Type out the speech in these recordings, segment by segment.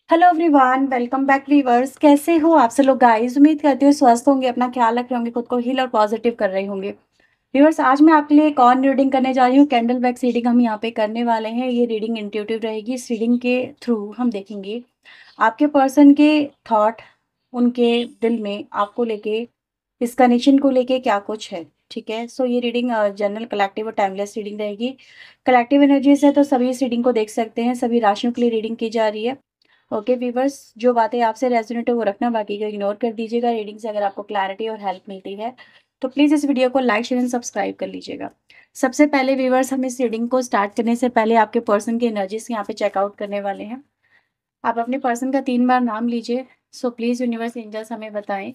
Hello everyone, welcome back viewers. कैसे हो आप सब लोग गाइस? उम्मीद करती हूँ स्वस्थ होंगे, अपना ख्याल रख रहे होंगे, खुद को हील और पॉजिटिव कर रहे होंगे। वीवर्स, आज मैं आपके लिए एक और रीडिंग करने जा रही हूँ। कैंडल वैक्स रीडिंग हम यहाँ पे करने वाले हैं। ये रीडिंग इंट्यूटिव रहेगी। इस रीडिंग के थ्रू हम देखेंगे आपके पर्सन के थॉट, उनके दिल में आपको लेके, इस कनेक्शन को लेके क्या कुछ है। ठीक है, सो ये रीडिंग जनरल, कलेक्टिव और टाइमलेस रीडिंग रहेगी। कलेक्टिव एनर्जीज है तो सभी इस रीडिंग को देख सकते हैं। सभी राशियों के लिए रीडिंग की जा रही है। ओके वीवर्स, जो बातें आपसे रेजोनेट है वो रखना, बाकी का इग्नोर कर दीजिएगा। रीडिंग से अगर आपको क्लैरिटी और हेल्प मिलती है तो प्लीज़ इस वीडियो को लाइक शेयर एंड सब्सक्राइब कर लीजिएगा। सबसे पहले वीवर्स, हम इस रीडिंग को स्टार्ट करने से पहले आपके पर्सन की एनर्जीज यहाँ पे चेकआउट करने वाले हैं। आप अपने पर्सन का 3 बार नाम लीजिए। सो प्लीज़ यूनिवर्स एंजल्स हमें बताएं,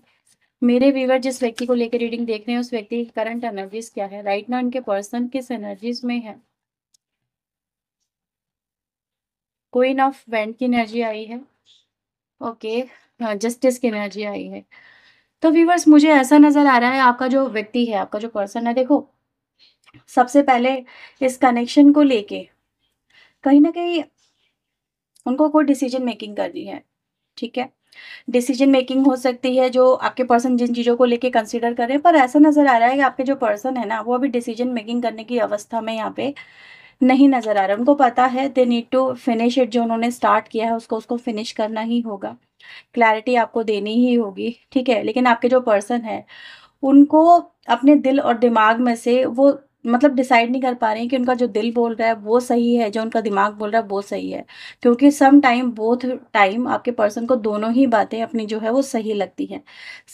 मेरे व्यूवर जिस व्यक्ति को लेकर रीडिंग देख रहे हैं उस व्यक्ति की करंट एनर्जीज क्या है, राइट नाउ उनके पर्सन किस एनर्जीज में है। क्वीन ऑफ वेंट की एनर्जी आई है। ओके, जस्टिस की एनर्जी आई है। तो व्यूवर्स, मुझे ऐसा नजर आ रहा है आपका जो व्यक्ति है, आपका जो पर्सन है, देखो सबसे पहले इस कनेक्शन को लेके कहीं ना कहीं उनको कोई डिसीजन मेकिंग करनी है। ठीक है, डिसीजन मेकिंग हो सकती है जो आपके पर्सन जिन चीज़ों को लेके कंसीडर कर रहे हैं, पर ऐसा नज़र आ रहा है कि आपके जो पर्सन है ना, वो अभी डिसीजन मेकिंग करने की अवस्था में यहाँ पे नहीं नज़र आ रहा। उनको पता है they need to finish it, जो उन्होंने स्टार्ट किया है उसको उसको फिनिश करना ही होगा। क्लैरिटी आपको देनी ही होगी। ठीक है, लेकिन आपके जो पर्सन है उनको अपने दिल और दिमाग में से वो मतलब डिसाइड नहीं कर पा रहे हैं कि उनका जो दिल बोल रहा है वो सही है, जो उनका दिमाग बोल रहा है वो सही है। क्योंकि सम टाइम, बोथ टाइम आपके पर्सन को दोनों ही बातें अपनी जो है वो सही लगती हैं।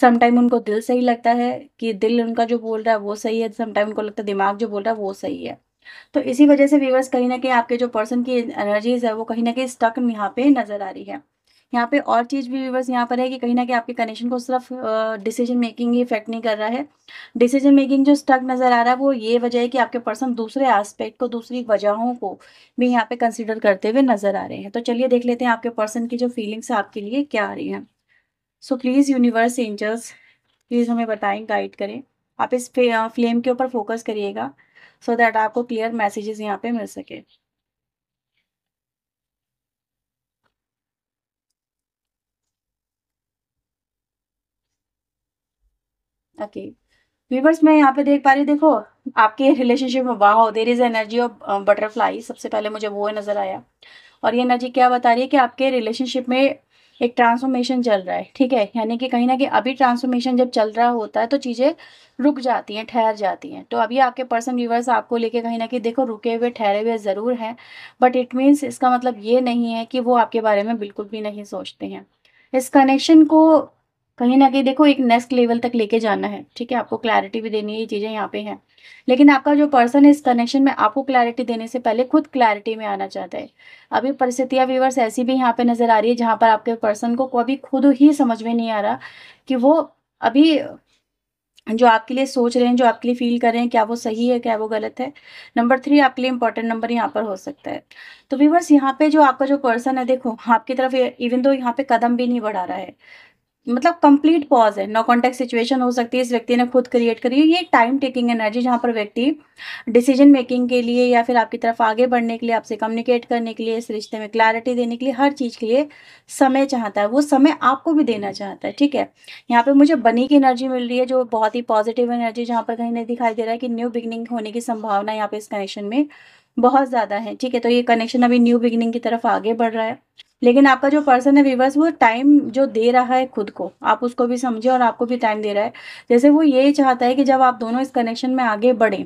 सम टाइम उनको दिल सही लगता है कि दिल उनका जो बोल रहा है वो सही है, सम टाइम उनको लगता है दिमाग जो बोल रहा है वो सही है। तो इसी वजह से व्यूअर्स, कहीं न कहीं आपके जो पर्सन की एनर्जीज़ है वो कहीं न कहीं स्टक यहाँ पे नज़र आ रही है। यहाँ पे और चीज़ भी व्यूअर्स यहाँ पर है कि कहीं न कहीं आपके कनेक्शन को सिर्फ डिसीजन मेकिंग ही इफ़ेक्ट नहीं कर रहा है। डिसीजन मेकिंग जो स्टक नज़र आ रहा है वो ये वजह है कि आपके पर्सन दूसरे एस्पेक्ट को, दूसरी वजहों को भी यहाँ पे कंसीडर करते हुए नज़र आ रहे हैं। तो चलिए देख लेते हैं आपके पर्सन की जो फीलिंग्स है आपके लिए क्या आ रही हैं। So please universe angels, please हमें बताएं, गाइड करें। आप इस फ्लेम के ऊपर फोकस करिएगा सो दैट आपको क्लियर मैसेजेस यहाँ पे मिल सके। ओके व्यूवर्स, मैं यहाँ पे देख पा रही हूँ, देखो आपके रिलेशनशिप में वाह, there is energy of butterfly. सबसे पहले मुझे वो नजर आया। और ये एनर्जी क्या बता रही है कि आपके रिलेशनशिप में एक ट्रांसफॉर्मेशन चल रहा है। ठीक है, यानी कि कहीं ना कहीं अभी ट्रांसफॉर्मेशन जब चल रहा होता है तो चीज़ें रुक जाती हैं, ठहर जाती हैं। तो अभी आपके पर्सन व्यूवर्स आपको लेके कहीं ना कहीं देखो रुके हुए, ठहरे हुए ज़रूर हैं, बट इट मीन्स इसका मतलब ये नहीं है कि वो आपके बारे में बिल्कुल भी नहीं सोचते हैं। इस कनेक्शन को कहीं न कहीं देखो एक नेक्स्ट लेवल तक लेके जाना है। ठीक है, आपको क्लैरिटी भी देनी है, ये चीज़ें यहाँ पे हैं। लेकिन आपका जो पर्सन है इस कनेक्शन में आपको क्लैरिटी देने से पहले खुद क्लैरिटी में आना चाहता है। अभी परिस्थितियाँ व्यूअर्स ऐसी भी यहाँ पे नज़र आ रही है जहाँ पर आपके पर्सन को अभी खुद ही समझ में नहीं आ रहा कि वो अभी जो आपके लिए सोच रहे हैं, जो आपके लिए फ़ील कर रहे हैं, क्या वो सही है, क्या वो गलत है। नंबर 3 आपके लिए इम्पोर्टेंट नंबर यहाँ पर हो सकता है। तो व्यूअर्स, यहाँ पे जो आपका जो पर्सन है देखो आपकी तरफ इवन दो यहाँ पे कदम भी नहीं बढ़ा रहा है, मतलब कंप्लीट पॉज है। नो कॉन्टेक्ट सिचुएशन हो सकती है, इस व्यक्ति ने खुद क्रिएट करी है। ये टाइम टेकिंग एनर्जी जहाँ पर व्यक्ति डिसीजन मेकिंग के लिए या फिर आपकी तरफ आगे बढ़ने के लिए, आपसे कम्युनिकेट करने के लिए, इस रिश्ते में क्लैरिटी देने के लिए, हर चीज़ के लिए समय चाहता है। वो समय आपको भी देना चाहता है। ठीक है, यहाँ पे मुझे बनी की एनर्जी मिल रही है जो बहुत ही पॉजिटिव एनर्जी, जहाँ पर कहीं नहीं दिखाई दे रहा है कि न्यू बिगनिंग होने की संभावना यहाँ पे इस कनेक्शन में बहुत ज़्यादा है। ठीक है, तो ये कनेक्शन अभी न्यू बिगनिंग की तरफ आगे बढ़ रहा है। लेकिन आपका जो पर्सन है व्यूअर्स, वो टाइम जो दे रहा है खुद को, आप उसको भी समझे और आपको भी टाइम दे रहा है। जैसे वो ये चाहता है कि जब आप दोनों इस कनेक्शन में आगे बढ़ें,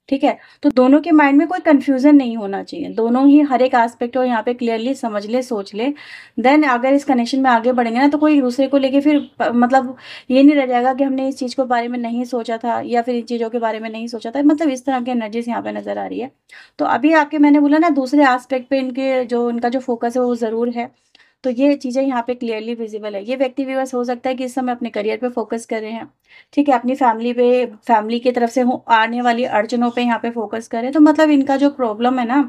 ठीक है, तो दोनों के माइंड में कोई कंफ्यूजन नहीं होना चाहिए। दोनों ही हर एक एस्पेक्ट को यहाँ पे क्लियरली समझ ले, सोच ले। देन अगर इस कनेक्शन में आगे बढ़ेंगे ना तो कोई दूसरे को लेके फिर मतलब ये नहीं रह जाएगा कि हमने इस चीज़ के बारे में नहीं सोचा था या फिर इन चीज़ों के बारे में नहीं सोचा था। मतलब इस तरह की एनर्जीज यहाँ पे नजर आ रही है। तो अभी आपके, मैंने बोला ना, दूसरे एस्पेक्ट पे इनके जो उनका जो फोकस है वो ज़रूर है। तो ये चीज़ें यहाँ पे क्लियरली विजिबल है। ये व्यक्ति व्यूअर्स हो सकता है कि इस समय अपने करियर पे फोकस कर रहे हैं। ठीक है, अपनी फैमिली पे, फैमिली की तरफ से हो आने वाली अड़चनों पे यहाँ पे फोकस कर रहे हैं। तो मतलब इनका जो प्रॉब्लम है ना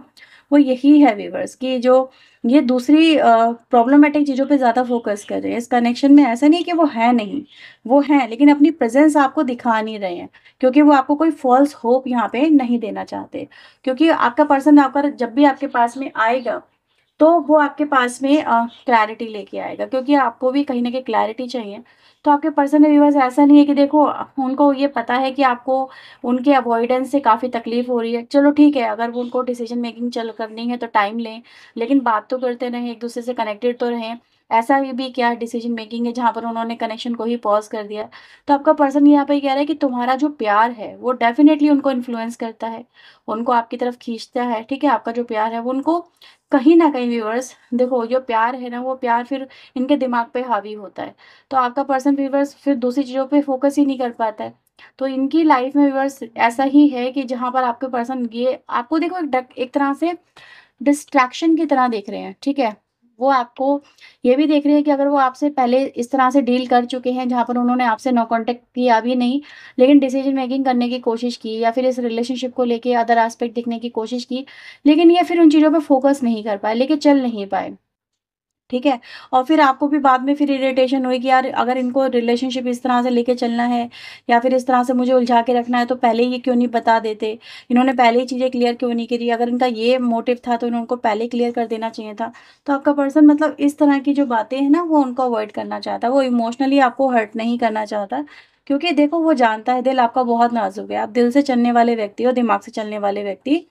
वो यही है व्यूअर्स, कि जो ये दूसरी प्रॉब्लमेटिक चीज़ों पे ज़्यादा फोकस कर रहे हैं। इस कनेक्शन में ऐसा नहीं कि वो है नहीं, वो हैं, लेकिन अपनी प्रेजेंस आपको दिखा नहीं रहे हैं, क्योंकि वो आपको कोई फॉल्स होप यहाँ पे नहीं देना चाहते। क्योंकि आपका पर्सन आपका जब भी आपके पास में आएगा तो वो आपके पास में क्लैरिटी लेके आएगा, क्योंकि आपको भी कहीं न कहीं क्लैरिटी चाहिए। तो आपके पर्सन में व्यूअर्स ऐसा नहीं है कि देखो उनको ये पता है कि आपको उनके अवॉइडेंस से काफ़ी तकलीफ़ हो रही है। चलो ठीक है, अगर वो उनको डिसीज़न मेकिंग चल करनी है तो टाइम लें, लेकिन बात तो करते रहें, एक-दूसरे से कनेक्टेड तो रहें। ऐसा भी क्या डिसीज़न मेकिंग है जहाँ पर उन्होंने कनेक्शन को ही पॉज़ कर दिया। तो आपका पर्सन यहाँ पे कह रहा है कि तुम्हारा जो प्यार है वो डेफ़िनेटली उनको इन्फ्लुएंस करता है, उनको आपकी तरफ खींचता है, ठीक है? आपका जो प्यार है वो उनको कहीं न कहीं व्यूअर्स देखो, जो प्यार है ना वो प्यार फिर इनके दिमाग पे हावी होता है। तो आपका पर्सन व्यूअर्स फिर दूसरी चीज़ों पे फ़ोकस ही नहीं कर पाता है। तो इनकी लाइफ़ में व्यूअर्स ऐसा ही है कि जहाँ पर आपके पर्सन ये आपको देखो एक तरह से डिस्ट्रैक्शन की तरह देख रहे हैं, ठीक है? वो आपको ये भी देख रहे हैं कि अगर वो आपसे पहले इस तरह से डील कर चुके हैं, जहाँ पर उन्होंने आपसे नो कॉन्टैक्ट किया भी नहीं, लेकिन डिसीज़न मेकिंग करने की कोशिश की या फिर इस रिलेशनशिप को लेके अदर एस्पेक्ट देखने की कोशिश की, लेकिन ये फिर उन चीज़ों पे फ़ोकस नहीं कर पाए, लेके चल नहीं पाए। ठीक है? और फिर आपको भी बाद में फिर इरिटेशन हुई कि यार अगर इनको रिलेशनशिप इस तरह से लेके चलना है या फिर इस तरह से मुझे उलझा के रखना है तो पहले ही ये क्यों नहीं बता देते? इन्होंने पहले ही चीज़ें क्लियर क्यों नहीं करी? अगर इनका ये मोटिव था तो इनको पहले क्लियर कर देना चाहिए था। तो आपका पर्सन मतलब इस तरह की जो बातें हैं ना वो उनको अवॉइड करना चाहता है। वो इमोशनली आपको हर्ट नहीं करना चाहता, क्योंकि देखो वो जानता है दिल आपका बहुत नाज़ुक है। आप दिल से चलने वाले व्यक्ति हो, दिमाग से चलने वाले व्यक्ति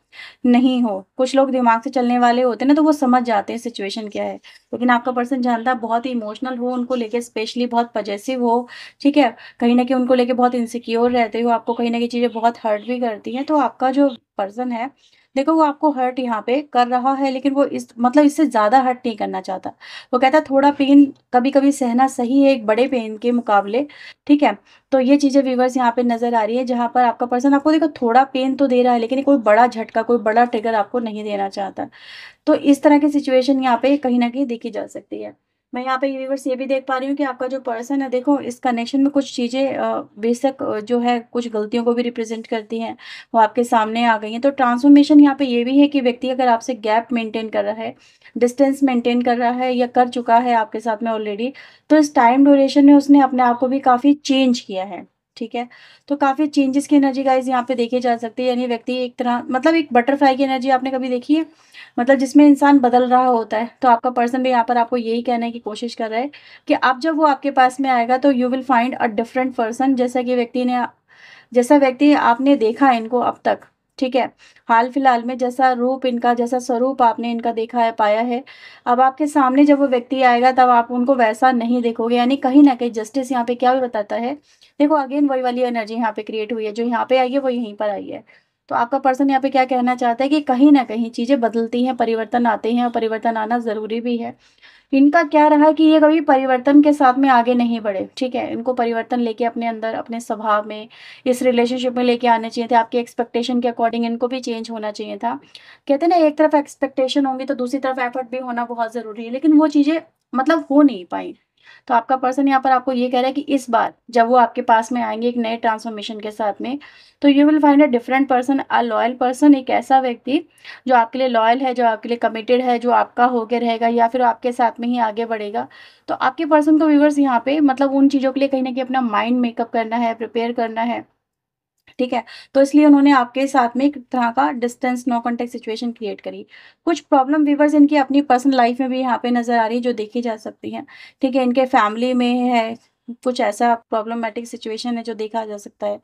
नहीं हो। कुछ लोग दिमाग से चलने वाले होते हैं ना तो वो समझ जाते हैं सिचुएशन क्या है। लेकिन आपका पर्सन जानता है बहुत ही इमोशनल हो, उनको लेके स्पेशली बहुत पजेसिव हो, ठीक है? कहीं न कहीं उनको लेके बहुत इनसिक्योर रहते हो, आपको कहीं न कहीं चीज़ें बहुत हर्ट भी करती हैं। तो आपका जो पर्सन है, देखो वो आपको हर्ट यहाँ पे कर रहा है, लेकिन वो इस मतलब इससे ज़्यादा हर्ट नहीं करना चाहता। वो कहता है थोड़ा पेन कभी-कभी सहना सही है एक बड़े पेन के मुकाबले, ठीक है? तो ये चीज़ें व्यूअर्स यहाँ पे नज़र आ रही है, जहाँ पर आपका पर्सन आपको देखो थोड़ा पेन तो दे रहा है, लेकिन ये कोई बड़ा झटका, कोई बड़ा ट्रिगर आपको नहीं देना चाहता। तो इस तरह की सिचुएशन यहाँ पे कहीं न कहीं देखी जा सकती है। मैं यहाँ पे व्यूअर्स ये भी देख पा रही हूँ कि आपका जो पर्सन है देखो इस कनेक्शन में कुछ चीज़ें बेशक जो है कुछ गलतियों को भी रिप्रेज़ेंट करती हैं, वो आपके सामने आ गई हैं। तो ट्रांसफ़ॉर्मेशन यहाँ पे ये भी है कि व्यक्ति अगर आपसे गैप मेंटेन कर रहा है, डिस्टेंस मेंटेन कर रहा है या कर चुका है आपके साथ में ऑलरेडी, तो इस टाइम ड्यूरेशन में उसने अपने आप को भी काफ़ी चेंज किया है, ठीक है? तो काफ़ी चेंजेस की एनर्जी गाइज़ यहाँ पे देखी जा सकती है, यानी व्यक्ति एक तरह मतलब एक बटरफ्लाई की एनर्जी आपने कभी देखी है? मतलब जिसमें इंसान बदल रहा होता है, तो आपका पर्सन भी यहाँ पर आपको यही कहने की कोशिश कर रहा है कि अब जब वो आपके पास में आएगा तो you will find a different person, जैसा व्यक्ति आपने देखा इनको अब तक, ठीक है? हाल-फिलहाल में जैसा रूप इनका, जैसा स्वरूप आपने इनका देखा है, पाया है, अब आपके सामने जब वो व्यक्ति आएगा तब आप उनको वैसा नहीं देखोगे, यानी कहीं न कहीं जस्टिस यहाँ पे क्या बताता है, देखो अगेन वही वाली एनर्जी यहाँ पे क्रिएट हुई है, जो यहाँ पे आई है वो यहीं पर आई है। तो आपका पर्सन यहाँ पे क्या कहना चाहता है कि कहीं न कहीं चीज़ें बदलती हैं, परिवर्तन आते हैं और परिवर्तन आना ज़रूरी भी है। इनका क्या रहा कि ये कभी परिवर्तन के साथ में आगे नहीं बढ़े, ठीक है? इनको परिवर्तन लेके अपने अंदर, अपने स्वभाव में, इस रिलेशनशिप में लेके आने चाहिए थे। आपकी एक्सपेक्टेशन के अकॉर्डिंग इनको भी चेंज होना चाहिए था। कहते हैं ना एक तरफ एक्सपेक्टेशन होंगी तो दूसरी तरफ एफर्ट भी होना बहुत ज़रूरी है, लेकिन वो चीज़ें मतलब हो नहीं पाई। तो आपका पर्सन यहाँ पर आपको ये कह रहा है कि इस बार जब वो आपके पास में आएँगे एक नए ट्रांसफॉर्मेशन के साथ में, तो you will find a different person, a loyal person, एक ऐसा व्यक्ति जो आपके लिए लॉयल है, जो आपके लिए कमिटेड है, जो आपका होके रहेगा या फिर आपके साथ में ही आगे बढ़ेगा। तो आपके पर्सन को व्यूअर्स यहाँ पे मतलब उन चीज़ों के लिए कहीं न कहीं अपना माइंड मेकअप करना है, प्रिपेयर करना है। ठीक है? तो इसलिए उन्होंने आपके साथ में एक तरह का distance no contact situation create करी। कुछ प्रॉब्लम व्यूअर्स इनकी अपनी पर्सनल लाइफ़ में भी यहाँ पे नज़र आ रही है जो देखी जा सकती हैं। ठीक है? इनके फैमिली में है, कुछ ऐसा प्रॉब्लमैटिक सिचुएशन है जो देखा जा सकता है।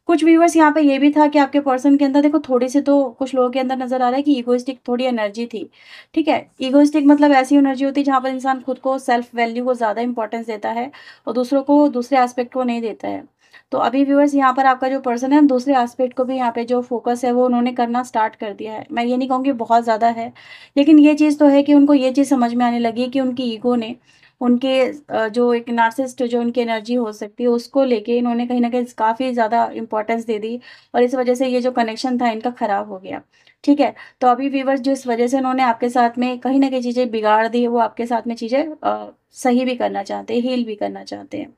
कुछ व्यूअर्स यहाँ पे ये भी था कि आपके पर्सन के अंदर देखो थोड़ी-सी तो कुछ लोगों के अंदर नज़र आ रहा है कि इगोइस्टिक थोड़ी एनर्जी थी। ठीक है? इगोइस्टिक मतलब ऐसी एनर्जी होती है जहाँ पर इंसान खुद को सेल्फ वैल्यू को ज़्यादा इम्पोर्टेंस देता है और दूसरों को दूसरे एस्पेक्ट को नहीं देता है। तो अभी व्यूअर्स यहाँ पर आपका जो पर्सन है दूसरे एस्पेक्ट को भी यहाँ पे जो फ़ोकस है वो उन्होंने करना स्टार्ट कर दिया है। मैं ये नहीं कहूँगी बहुत ज़्यादा है, लेकिन ये चीज़ तो है कि उनको ये चीज़ समझ में आने लगी है कि उनकी ईगो ने उनके जो एक नार्सिसिस्ट जो उनकी एनर्जी हो सकती है उसको लेके इन्होंने कहीं न कहीं काफ़ी ज़्यादा इम्पोर्टेंस दे दी और इस वज़ह से ये जो कनेक्शन था इनका ख़राब हो गया। ठीक है? तो अभी व्यूअर्स जिस वज़ह से उन्होंने आपके साथ में कहीं न कहीं चीज़ें बिगाड़ दी है वो आपके साथ में चीज़ें सही भी करना चाहते हैं, हील भी करना चाहते हैं।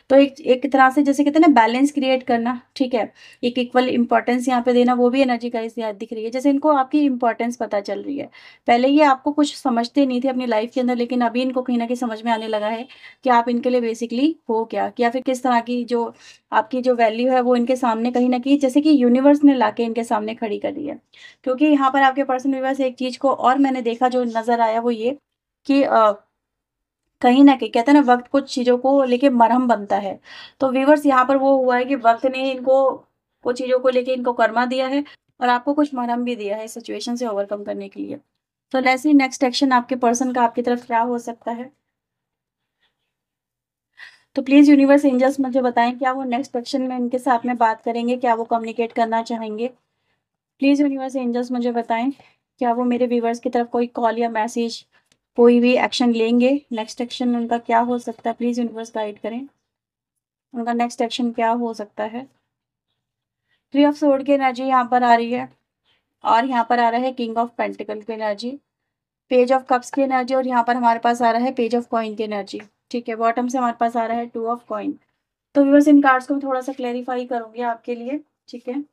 तो एक एक तरह से जैसे कहते हैं ना बैलेंस क्रिएट करना, ठीक है, एक इक्वल इंपॉर्टेंस यहाँ पे देना, वो भी एनर्जी का इस दिख रही है। जैसे इनको आपकी इंपॉर्टेंस पता चल रही है। पहले ये आपको कुछ समझते नहीं थे अपनी लाइफ के अंदर, लेकिन अभी इनको कहीं ना कहीं समझ में आने लगा है कि आप इनके लिए बेसिकली हो क्या, या फिर किस तरह की जो आपकी जो वैल्यू है वो इनके सामने कहीं ना कहीं जैसे कि यूनिवर्स ने लाके इनके सामने खड़ी कर दी है। क्योंकि यहाँ पर आपके पर्सन व्यूअर्स एक चीज को और मैंने देखा जो नजर आया वो ये कि कहीं न कहीं कहते हैं ना वक़्त कुछ चीज़ों को लेके मरहम बनता है। तो व्यूअर्स यहाँ पर वो हुआ है कि वक़्त ने इनको कुछ चीज़ों को लेके इनको कर्मा दिया है और आपको कुछ मरहम भी दिया है इस सिचुएशन से ओवरकम करने के लिए। तो लेट्स सी नेक्स्ट एक्शन आपके पर्सन का आपकी तरफ क्या हो सकता है? तो प्लीज़ यूनिवर्स एंजल्स मुझे बताएँ क्या वो नेक्स्ट एक्शन में इनके साथ में बात करेंगे? क्या वो कम्युनिकेट करना चाहेंगे? प्लीज़ यूनिवर्स एंजल्स मुझे बताएँ, क्या वो मेरे व्यूअर्स की तरफ कोई कॉल या मैसेज कोई भी एक्शन लेंगे? नेक्स्ट एक्शन उनका क्या हो सकता है? प्लीज़ यूनिवर्स गाइड करें। उनका नेक्स्ट एक्शन क्या हो सकता है? थ्री ऑफ सोर्ड की एनर्जी यहाँ पर आ रही है और यहाँ पर आ रहा है किंग ऑफ पेंटिकल की एनर्जी, पेज ऑफ कप्स की एनर्जी और यहाँ पर हमारे पास आ रहा है पेज ऑफ कॉइन की एनर्जी। ठीक है, बॉटम से हमारे पास आ रहा है टू ऑफ कॉइन। तो व्यूअर्स इन कार्ड्स को मैं थोड़ा सा क्लेरिफाई करूंगी आपके लिए। ठीक है,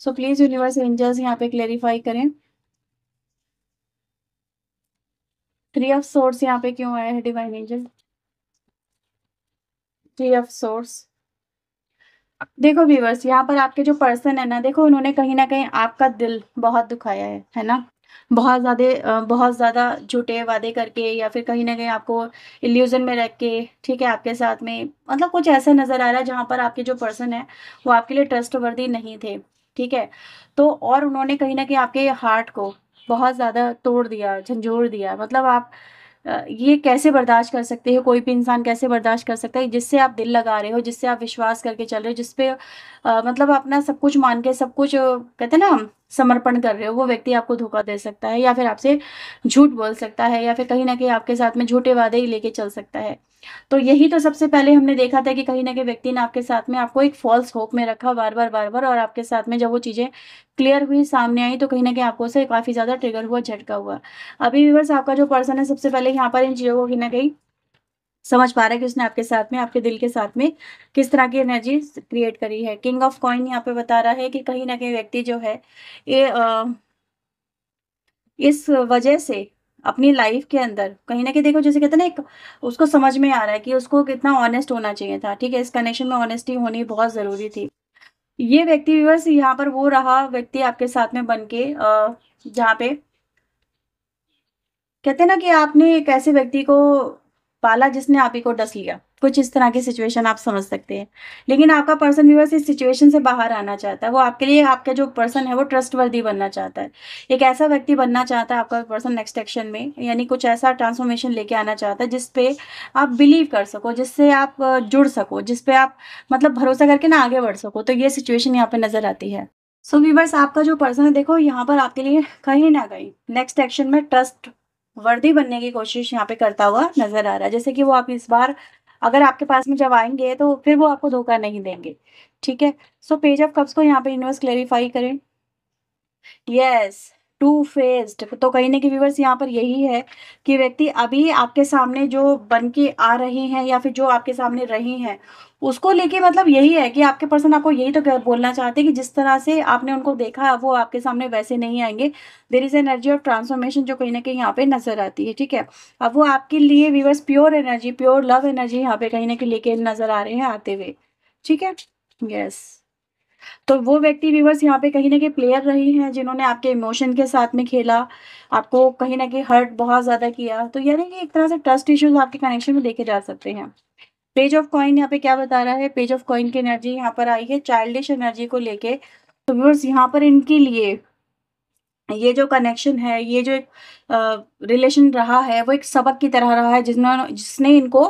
सो प्लीज यूनिवर्स एंजल्स यहाँ पे क्लेरिफाई करें। थ्री ऑफ सोर्स यहाँ पे क्यों आया है divine angel? Three of source, देखो व्यूअर्स यहाँ पर आपके जो पर्सन है ना, देखो उन्होंने कहीं ना कहीं आपका दिल बहुत दुखाया है ना, बहुत ज़्यादा झूठे वादे करके या फिर कहीं ना कहीं आपको इल्यूजन में रख के, ठीक है, आपके साथ में मतलब कुछ ऐसा नज़र आ रहा है जहाँ पर आपके जो पर्सन है वो आपके लिए ट्रस्टवर्दी नहीं थे। ठीक है, तो और उन्होंने कहीं ना कहीं आपके हार्ट को बहुत ज़्यादा तोड़ दिया, झंझोड़ दिया। मतलब आप ये कैसे बर्दाश्त कर सकते हो, कोई भी इंसान कैसे बर्दाश्त कर सकता है जिससे आप दिल लगा रहे हो, जिससे आप विश्वास करके चल रहे हो, जिसपे मतलब अपना सब कुछ मान के सब कुछ कहते हैं ना समर्पण कर रहे हो, वो व्यक्ति आपको धोखा दे सकता है या फिर आपसे झूठ बोल सकता है या फिर कहीं ना कहीं आपके साथ में झूठे वादे ही लेके चल सकता है। तो यही तो सबसे पहले हमने देखा था कि कहीं ना कहीं व्यक्ति ने आपके साथ में आपको एक फॉल्स होप में रखा बार बार, और आपके साथ में जब वो चीज़ें क्लियर हुई सामने आई तो कहीं ना कहीं आपको उसे काफ़ी ज़्यादा ट्रिगर हुआ, झटका हुआ। अभी व्यूअर्स आपका जो पर्सन है सबसे पहले यहाँ पर इन चीज़ों को कहीं ना कहीं समझ पा रहा है कि उसने आपके साथ में आपके दिल के साथ में किस तरह की एनर्जी क्रिएट करी है। किंग ऑफ कॉइन यहाँ पे बता रहा है कि कहीं ना कहीं व्यक्ति जो है ये इस वजह से अपनी लाइफ के अंदर कहीं ना कहीं देखो जैसे कहते हैं ना एक उसको समझ में आ रहा है कि उसको कितना ऑनेस्ट होना चाहिए था। ठीक है, इस कनेक्शन में ऑनेस्टी होनी बहुत ज़रूरी थी। ये व्यक्ति व्यूअर्स यहाँ पर वो रहा व्यक्ति आपके साथ में बन के जहाँ पे कहते हैं ना कि आपने एक ऐसे व्यक्ति को पाला जिसने आप ही को डस लिया, कुछ इस तरह की सिचुएशन आप समझ सकते हैं। लेकिन आपका पर्सन व्यूअर्स इस सिचुएशन से बाहर आना चाहता है, वो आपके लिए आपका जो पर्सन है वो ट्रस्टवर्दी बनना चाहता है, एक ऐसा व्यक्ति बनना चाहता है आपका पर्सन नेक्स्ट एक्शन में, यानी कुछ ऐसा ट्रांसफॉर्मेशन लेके आना चाहता है जिसपे आप बिलीव कर सको, जिससे आप जुड़ सको, जिसपे आप मतलब भरोसा करके ना आगे बढ़ सको। तो ये सिचुएशन यहाँ पे नजर आती है। सो व्यूअर्स आपका जो पर्सन है देखो यहाँ पर आपके लिए कहीं ना कहीं नेक्स्ट एक्शन में ट्रस्ट वर्दी बनने की कोशिश यहाँ पे करता हुआ नजर आ रहा है। जैसे कि वो आप इस बार अगर आपके पास में जब आएंगे तो फिर वो आपको धोखा नहीं देंगे। ठीक है, सो पेज ऑफ कप्स को यहाँ पे यूनिवर्स क्लेरिफाई करें। यस, टू फेस्ड, तो कहीं ना कहीं व्यूवर्स यहाँ पर यही है कि व्यक्ति अभी आपके सामने जो बन के आ रही हैं या फिर जो आपके सामने रही हैं उसको लेके मतलब यही है कि आपके पर्सन आपको यही तो बोलना चाहते हैं कि जिस तरह से आपने उनको देखा वो आपके सामने वैसे नहीं आएंगे। There is energy of transformation जो कहीं ना कहीं यहाँ पे नजर आती है। ठीक है, अब वो आपके लिए viewers pure energy, pure love energy यहाँ पे कहीं ना कहीं लेके नजर आ रहे हैं आते हुए। ठीक है, यस, तो वो व्यक्ति व्यूवर्स यहाँ पे कहीं ना कहीं प्लेयर रही हैं जिन्होंने आपके इमोशन के साथ में खेला, आपको कहीं ना कहीं हर्ट बहुत ज्यादा किया। तो यानी कि एक तरह से ट्रस्ट इश्यूज आपके कनेक्शन में देखे जा सकते हैं। पेज ऑफ कॉइन यहाँ पे क्या बता रहा है? पेज ऑफ कॉइन की एनर्जी यहाँ पर आई है चाइल्डिश एनर्जी को लेके। तो व्यूवर्स यहाँ पर इनके लिए ये जो कनेक्शन है, ये जो एक रिलेशन रहा है वो एक सबक की तरह रहा है जिसने इनको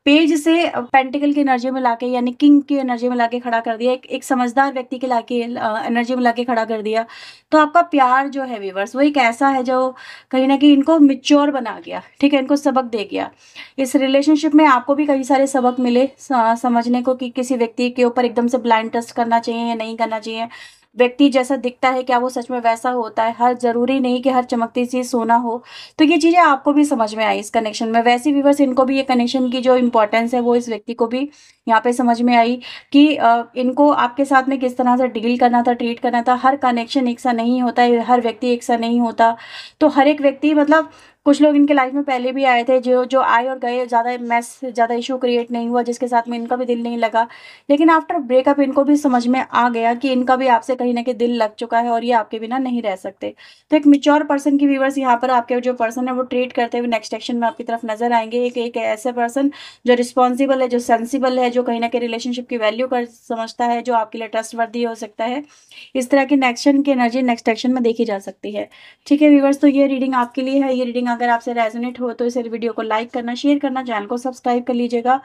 पेज से पेंटिकल की एनर्जी में लाके यानी किंग की एनर्जी में लाके खड़ा कर दिया, एक समझदार व्यक्ति के लाके एनर्जी में लाके खड़ा कर दिया। तो आपका प्यार जो है व्यूवर्स वो एक ऐसा है जो कहीं ना कहीं इनको मिच्योर बना गया। ठीक है, इनको सबक दे गया। इस रिलेशनशिप में आपको भी कई सारे सबक मिले समझने को कि किसी व्यक्ति के ऊपर एकदम से ब्लाइंड ट्रस्ट करना चाहिए या नहीं करना चाहिए, व्यक्ति जैसा दिखता है क्या वो सच में वैसा होता है, हर ज़रूरी नहीं कि हर चमकती चीज़ सोना हो। तो ये चीज़ें आपको भी समझ में आई इस कनेक्शन में। वैसे व्यूअर्स इनको भी ये कनेक्शन की जो इम्पोर्टेंस है वो इस व्यक्ति को भी यहाँ पे समझ में आई कि इनको आपके साथ में किस तरह से डील करना था, ट्रीट करना था। हर कनेक्शन एक सा नहीं होता है, हर व्यक्ति एक सा नहीं होता। तो हर एक व्यक्ति मतलब कुछ लोग इनके लाइफ में पहले भी आए थे जो जो आए और गए, ज़्यादा इशू क्रिएट नहीं हुआ, जिसके साथ में इनका भी दिल नहीं लगा। लेकिन आफ्टर ब्रेकअप इनको भी समझ में आ गया कि इनका भी आपसे कहीं न कहीं दिल लग चुका है और ये आपके बिना नहीं रह सकते। तो एक मैच्योर पर्सन की व्यूअर्स यहाँ पर आपके जो पर्सन है वो ट्रीट करते हुए नेक्स्ट एक्शन में आपकी तरफ नज़र आएँगे। एक एक ऐसे पर्सन जो रिस्पॉन्सिबल है, जो सेंसिबल है, जो कहीं न कहीं रिलेशनशिप की वैल्यू कर समझता है, जो आपके लिए ट्रस्टवर्दी हो सकता है। इस तरह की की एनर्जी नेक्स्ट एक्शन में देखी जा सकती है। ठीक है व्यूअर्स, तो ये रीडिंग आपके लिए है। ये रीडिंग अगर आपसे रेजोनेट हो तो इस वीडियो को लाइक करना, शेयर करना, चैनल को सब्सक्राइब कर लीजिएगा।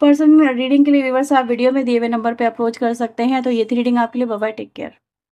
पर्सनल रीडिंग के लिए व्यूअर्स आप वीडियो में दिए हुए नंबर पे अप्रोच कर सकते हैं। तो ये थी रीडिंग आपके लिए। Bye bye, take care.